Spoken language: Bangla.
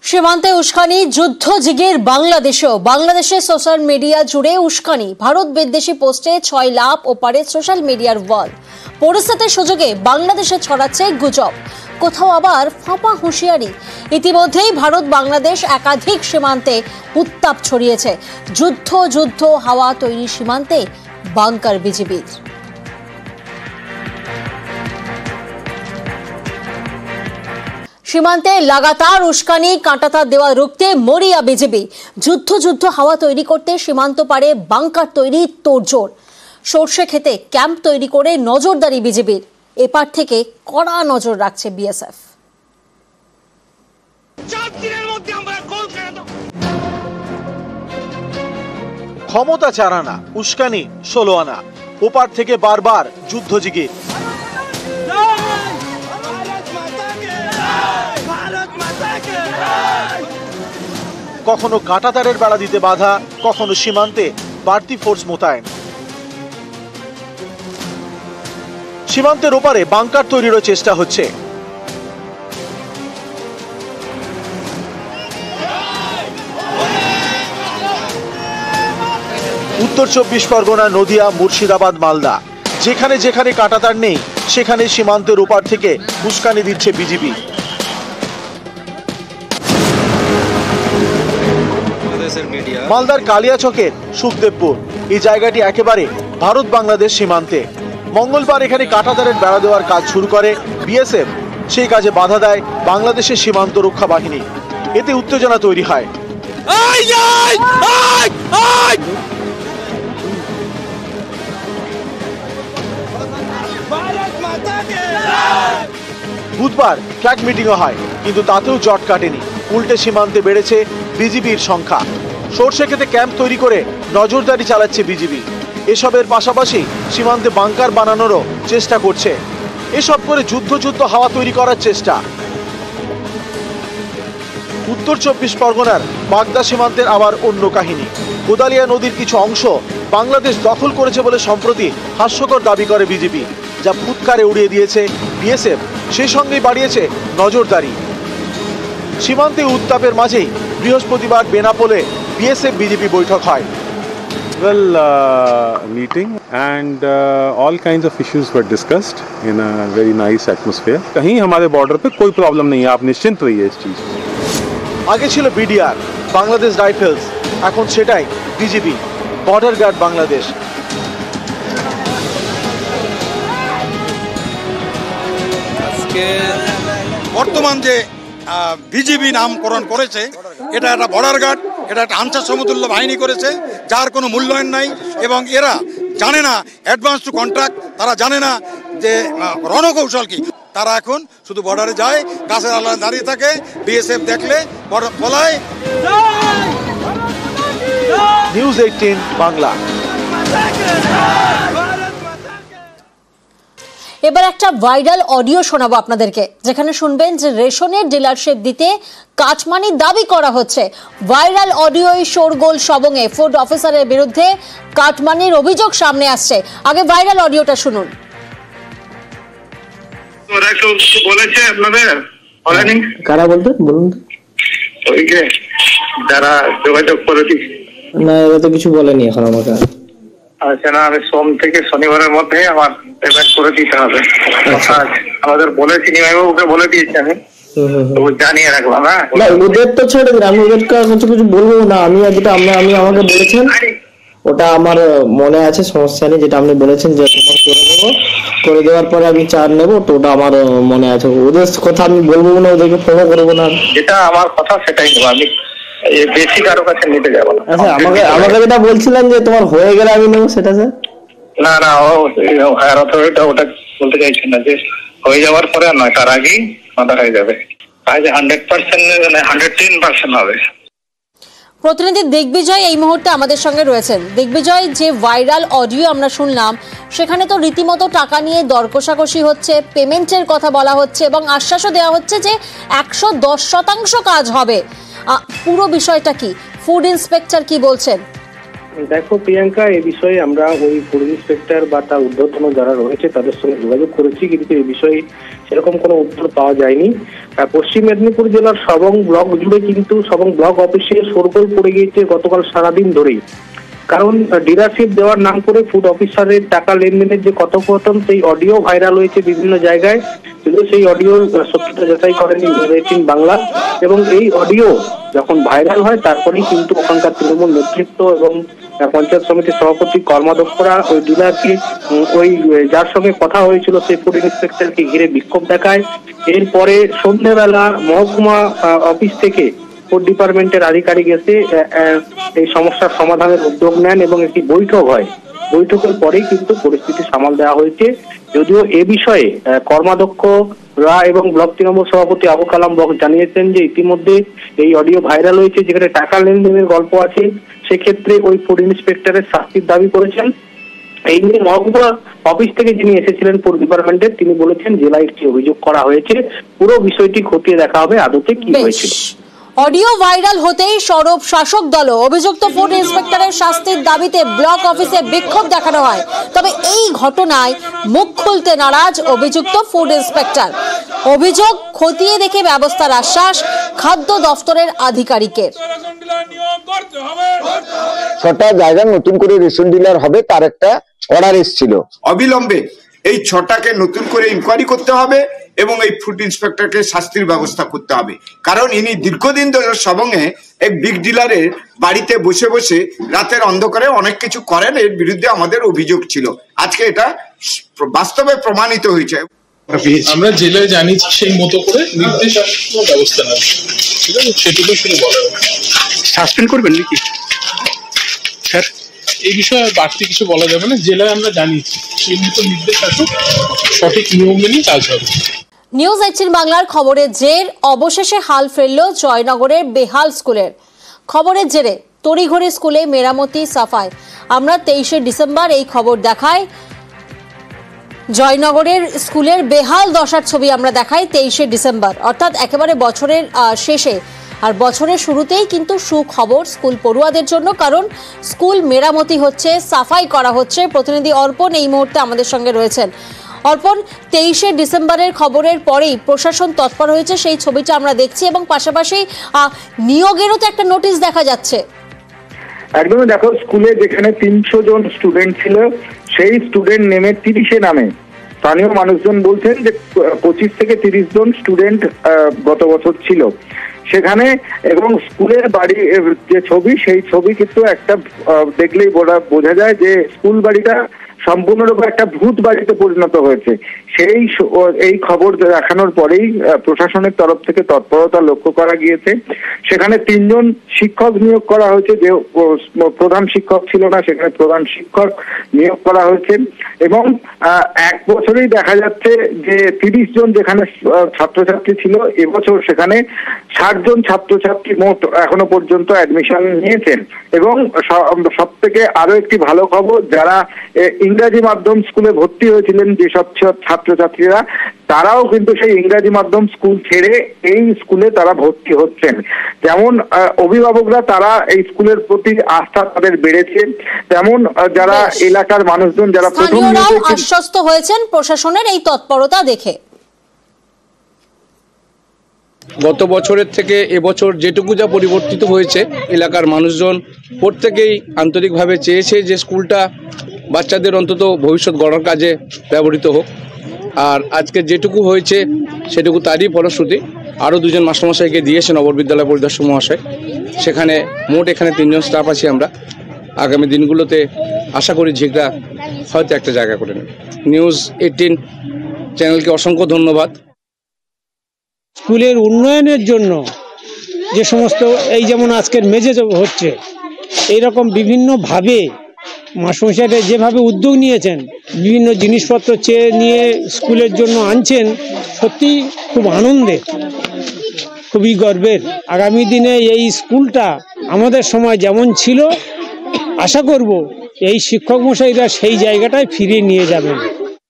সীমান্তে উস্কানি, যুদ্ধ জিগের বাংলাদেশে সোশ্যাল মিডিয়া জুড়ে উস্কানি, ভারত বিদ্বেষী পোস্টে 6 লাভ ওপারে সোশ্যাল মিডিয়ার ওয়াল। পরিস্থিতির সুযোগে বাংলাদেশে ছড়াচ্ছে গুজব, কোথাও আবার ফাঁপা হুঁশিয়ারি। ইতিমধ্যেই ভারত বাংলাদেশ একাধিক সীমান্তে উত্তাপ ছড়িয়েছে। যুদ্ধ হাওয়া তৈরি সীমান্তে বাংকার বিজিবির। সীমান্তে লাগাতার উস্কানি, কাঁটাতার দেওয়া রুখতে মরিয়া বিজেপি। যুদ্ধ হাওয়া তৈরি করতে সীমান্ত পারে বাংকার তৈরি তোড়জোড়। সর্ষে খেতে ক্যাম্প তৈরি করে নজরদারি বিজেপির। এপার থেকে কড়া নজর রাখছে বিএসএফ। ক্ষমতা 4 আনা, উস্কানি 16 আনা, ওপার থেকে বারবার যুদ্ধ জিগির। কখনো কাঁটাতারের বেড়া দিতে বাধা, কখনো সীমান্তে বাড়তি ফোর্স মোতায়েন। সীমান্তের ওপারে বাংকার তৈরিরও চেষ্টা হচ্ছে। উত্তর 24 পরগনা, নদিয়া, মুর্শিদাবাদ, মালদা, যেখানে যেখানে কাঁটাতার নেই সেখানে সীমান্তের ওপার থেকে উস্কানি দিচ্ছে বিজিবি। মালদার কালিয়াচকের সুখদেবপুর, এই জায়গাটি একেবারে ভারত বাংলাদেশ সীমান্তে। মঙ্গলবার এখানে কাঁটাতারের বেড়া দেওয়ার কাজ শুরু করে বিএসএফ। সেই কাজে বাধা দেয় বাংলাদেশের সীমান্ত রক্ষা বাহিনী। এতে উত্তেজনা তৈরি হয়। বুধবার ফ্ল্যাগ মিটিংও হয়, কিন্তু তাতেও জট কাটেনি। উল্টে সীমান্তে বেড়েছে বিজিবির সংখ্যা। সর্ষে খেতে ক্যাম্প তৈরি করে নজরদারি চালাচ্ছে বিজিবি। এসবের পাশাপাশি সীমান্তে বাংকার বানানোরও চেষ্টা করছে। এসব করে যুদ্ধ হাওয়া তৈরি করার চেষ্টা। উত্তর 24 পরগনার বাগদা সীমান্তের আবার অন্য কাহিনী। কোদালিয়া নদীর কিছু অংশ বাংলাদেশ দখল করেছে বলে সম্প্রতি হাস্যকর দাবি করে বিজিবি, যা ফুৎকারে উড়িয়ে দিয়েছে বিএসএফ। সেই সঙ্গেই বাড়িয়েছে নজরদারি। সীমান্তে উত্তাপের মাঝেই বৃহস্পতিবার বেনাপোলে বিএসএফ বিজেপি বৈঠক হয়। Well, meeting and all kinds of issues were discussed in a very nice atmosphere. कहीं हमारे बॉर्डर पे कोई प्रॉब्लम नहीं है, आप निश्चिंत रहिए इस चीज। आगे ছিল বিডিআর, বাংলাদেশ রাইফেলস, এখন সেটাই বিজিবি, বর্ডার গার্ড বাংলাদেশ। আজকে বর্তমান যে বিজিবি নামকরণ করেছে, এটা একটা বর্ডার গার্ড, এটা একটা আনসার সমতুল্য বাহিনী করেছে, যার কোনো মূল্যায়ন নাই। এবং এরা জানে না অ্যাডভান্স টু কন্ট্রাক্ট, তারা জানে না যে রণকৌশল কি। তারা এখন শুধু বর্ডারে যায়, গাছের আলাদা দাঁড়িয়ে থাকে, বিএসএফ দেখলে বর্ডার পলায়। নিউজ 18 বাংলা। এবার একটা ভাইরাল অডিও শোনাবো আপনাদেরকে, যেখানে শুনবেন যে রেশনের ডিলারশিপ দিতে কাটমানি দাবি করা হচ্ছে। ভাইরাল অডিওই শোরগোল সবংয়ে ফুড অফিসারের বিরুদ্ধে কাটমানির অভিযোগ সামনে আসছে। আগে ভাইরাল অডিওটা শুনুন। ওরা কেউ বলেছে আপনাদের? বলেনি? কারা বলতে বলুন তো। ওই যে যারা যোগাযোগ করেছি। না, এরা তো কিছু বলেনি এখন আমাকে। আচ্ছা, না, আমি সোম থেকে শনিবারের মধ্যে আমার পেমেন্ট করে দিতে হবে। আমাদের বলেছি, নিমাইবাবুকে বলে দিয়েছি আমি, জানিয়ে রাখলাম। হ্যাঁ, ওদের তো ছেড়ে দিন, আমি ওদেরকে কিছু বলবো না। আমি যেটা আমি আমাকে বলেছেন ওটা আমার মনে আছে, সমস্যা নেই। যেটা আপনি বলেছেন যে তোমার করে দেবো, করে দেওয়ার পরে আমি চার নেবো, তো ওটা আমার মনে আছে। ওদের কথা আমি বলবো না, ওদেরকে ফলো করবো না। যেটা আমার কথা সেটাই নেবো, আমি বেশি কারো কাছে নিতে যাবো না। আচ্ছা, আমাকে যেটা বলছিলেন যে তোমার হয়ে গেলে আমি নেবো, সেটা স্যার? না, হায়ার অথরিটি ওটা বলতে চাইছেন না, যে হয়ে যাওয়ার পরে আর নয়, তার আগেই মাথা হয়ে যাবে। কাজ 100% 110% হবে। প্রতিনিধি দিগ্বিজয় এই মুহূর্তে আমাদের সঙ্গে রয়েছেন। দিগ্বিজয়, যে ভাইরাল অডিও আমরা শুনলাম, সেখানে তো রীতিমতো টাকা নিয়ে দর কষাকষি হচ্ছে, পেমেন্টের কথা বলা হচ্ছে এবং আশ্বাসও দেওয়া হচ্ছে যে 110% কাজ হবে। পুরো বিষয়টা কি? ফুড ইন্সপেক্টর কি বলছেন? দেখো প্রিয়াঙ্কা, এই বিষয়ে আমরা ওই ফুড ইন্সপেক্টর বা তার ঊর্ধ্বতন যারা রয়েছে তাদের সঙ্গে যোগাযোগ করেছি, কিন্তু এই বিষয়ে সেরকম কোনো উত্তর পাওয়া যায়নি। পশ্চিম মেদিনীপুর জেলার সবং ব্লক জুড়ে কিন্তু সবং ব্লক অফিসে শোরগোল পড়ে গিয়েছে গতকাল সারাদিন ধরেই। কারণ ডিলারশিপ দেওয়ার নাম করে ফুড অফিসারের টাকা লেনদেনের যে কথোপকথন, সেই অডিও ভাইরাল হয়েছে বিভিন্ন জায়গায়, কিন্তু সেই অডিও সত্যতা যাচাই করেনি নিউজ 18 বাংলা। এবং এই অডিও যখন ভাইরাল হয় তারপরেই কিন্তু ওখানকার তৃণমূল নেতৃত্ব এবং পঞ্চায়েত সমিতির সভাপতি কর্মাধ্যক্ষরা ওই ডিলারকে, ওই যার সঙ্গে কথা হয়েছিল সেই ফুড ইন্সপেক্টরকে ঘিরে বিক্ষোভ দেখায়। এরপরে সন্ধ্যেবেলা মহকুমা অফিস থেকে ফুড ডিপার্টমেন্টের আধিকারিক এসে এই সমস্যার সমাধানের উদ্যোগ নেন এবং একটি বৈঠক হয়। বৈঠকের পরেই কিন্তু পরিস্থিতি সামাল দেওয়া হয়েছে। যদিও এ বিষয়ে কর্মাধ্যক্ষরা এবং ব্লক তৃণমূল সভাপতি আবু কালাম বক জানিয়েছেন যে ইতিমধ্যে এই অডিও ভাইরাল হয়েছে যেখানে টাকা লেনদেনের গল্প আছে, সেক্ষেত্রে ওই ফুড ইন্সপেক্টরের শাস্তির দাবি করেছেন। এই নিয়ে মহকুমা অফিস থেকে যিনি এসেছিলেন ফুড ডিপার্টমেন্টের, তিনি বলেছেন জেলায় একটি অভিযোগ করা হয়েছে, পুরো বিষয়টি খতিয়ে দেখা হবে আদতে কি হয়েছিল। অডিও ভাইরাল হতেই সরব শাসক দল, অভিযুক্ত ফুড ইন্সপেক্টরের শাস্তির দাবিতে ব্লক অফিসে বিক্ষোভ দেখানো হয়। তবে এই ঘটনায় মুখ খুলতে নারাজ অভিযুক্ত ফুড ইন্সপেক্টর। অভিযোগ খতিয়ে দেখে ব্যবস্থার আশ্বাস খাদ্য দফতরের আধিকারিকের। 6টা জায়গা নতুন করে রেশন ডিলার হবে তার একটা অর্ডার এসেছিল। অবিলম্বে এই 6টাকে নতুন করে ইনকোয়ারি করতে হবে এবং এই ফুড ইন্সপেক্টরকে শাস্তির ব্যবস্থা করতে হবে। কারণ ইনি দীর্ঘদিন ধরে সবংয়ে এক বিগ ডিলারের বাড়িতে বসে বসে রাতের অন্ধকারে অনেক কিছু করেন, এর বিরুদ্ধে আমাদের অভিযোগ ছিল। আজকে এটা বাস্তবে প্রমাণিত হয়েছে। আমরা জেলায় জানিয়েছি সেই মতো করে নির্দেশাত্মক ব্যবস্থা নেব, ঠিক আছে? সেটুকু শুধু বলা সাসপেন্ড করবেন নাকি স্যার? এই বিষয়ে বাড়তি কিছু বলা যাবে না, জেলায় আমরা জানিয়েছি সেই মতো নির্দেশ আসুক, সঠিক নিয়ম মেনে কাজ হবে। নিউজ 18 বাংলার খবরের জের অবশেষে হাল ফেলল জয়নগরের বেহাল স্কুলের। খবরের জেরে তড়িঘড়ি স্কুলে মেরামতি সাফাই। আমরা 23শে ডিসেম্বর এই খবর দেখায়, জয়নগরের স্কুলের বেহাল দশার ছবি আমরা দেখাই 23শে ডিসেম্বর, অর্থাৎ একেবারে বছরের শেষে। আর বছরের শুরুতেই কিন্তু সুখবর স্কুল পড়ুয়াদের জন্য, কারণ স্কুল মেরামতি হচ্ছে, সাফাই করা হচ্ছে। প্রতিনিধি অর্পণ এই মুহূর্তে আমাদের সঙ্গে রয়েছেন। অর্পণ, 23শে ডিসেম্বরের খবরের পরেই প্রশাসন তৎপর হয়েছে, সেই ছবিটা আমরা দেখছি, এবং পাশাপাশি নিয়োগেরও তো একটা নোটিশ দেখা যাচ্ছে। একদমই, দেখো স্কুলে যেখানে 300 জন স্টুডেন্ট ছিল সেই স্টুডেন্ট নেমে 30-এ নামে। স্থানীয় মানুষজন বলছেন যে 25 থেকে 30 জন স্টুডেন্ট গত বছর ছিল সেখানে, এবং স্কুলের বাড়ি যে ছবি সেই ছবি কিন্তু একটা দেখলেই বোঝা যায় যে স্কুল বাড়িটা সম্পূর্ণরূপে একটা ভূত বাড়িতে পরিণত হয়েছে। এই খবর দেখানোর পরেই প্রশাসনের তরফ থেকে তৎপরতা লক্ষ্য করা গিয়েছে। সেখানে 3 জন শিক্ষক নিয়োগ করা হয়েছে, যে প্রধান শিক্ষক ছিল না সেখানে প্রধান শিক্ষক নিয়োগ করা হয়েছে। এবং 1 বছরেই দেখা যাচ্ছে যে 30 জন যেখানে ছাত্রছাত্রী ছিল, এবছর সেখানে 60 জন ছাত্রছাত্রী মোট এখনো পর্যন্ত অ্যাডমিশন নিয়েছেন। এবং সব থেকে আরো একটি ভালো খবর, যারা ইংরাজি মাধ্যম স্কুলে ভর্তি হয়েছিলেন যেসব ছাত্রছাত্রীরা, তারাও কিন্তু সেই ইংরাজি মাধ্যম স্কুল ছেড়ে এই স্কুলে তারা ভর্তি হচ্ছেন। যেমন অভিভাবকরা তারা এই স্কুলের প্রতি আস্থা তাদের বেড়েছে, তেমন যারা এলাকার মানুষজন যারা প্রথম আশ্বস্ত হয়েছেন প্রশাসনের এই তৎপরতা দেখে। গত বছরের থেকে এবছর যেটুকু যা পরিবর্তিত হয়েছে, এলাকার মানুষজন প্রত্যেকেই আন্তরিকভাবে চেয়েছে যে স্কুলটা বাচ্চাদের অন্তত ভবিষ্যৎ গড়ার কাজে ব্যবহৃত হোক। আর আজকে যেটুকু হয়েছে সেটুকু তারই ফলশ্রুতি। আরও 2 জন মাস্টারমশাইকে দিয়েছে নগর বিদ্যালয় পরিদর্শক মহাশয়। সেখানে মোট এখানে 3 জন স্টাফ আছি আমরা। আগামী দিনগুলোতে আশা করি ঝিগড়া হয়তো একটা জায়গা করে নেবে। নিউজ 18 চ্যানেলকে অসংখ্য ধন্যবাদ। স্কুলের উন্নয়নের জন্য যে সমস্ত এই যেমন আজকের মেঝে হচ্ছে, এইরকম বিভিন্নভাবে মাস্টারমশাইরা যেভাবে উদ্যোগ নিয়েছেন, বিভিন্ন জিনিসপত্র চেয়ে নিয়ে স্কুলের জন্য আনছেন, সত্যি খুব আনন্দের, খুবই গর্বের। আগামী দিনে এই স্কুলটা আমাদের সময় যেমন ছিল, আশা করব এই শিক্ষক মশাইরা সেই জায়গাটায় ফিরিয়ে নিয়ে যাবেন।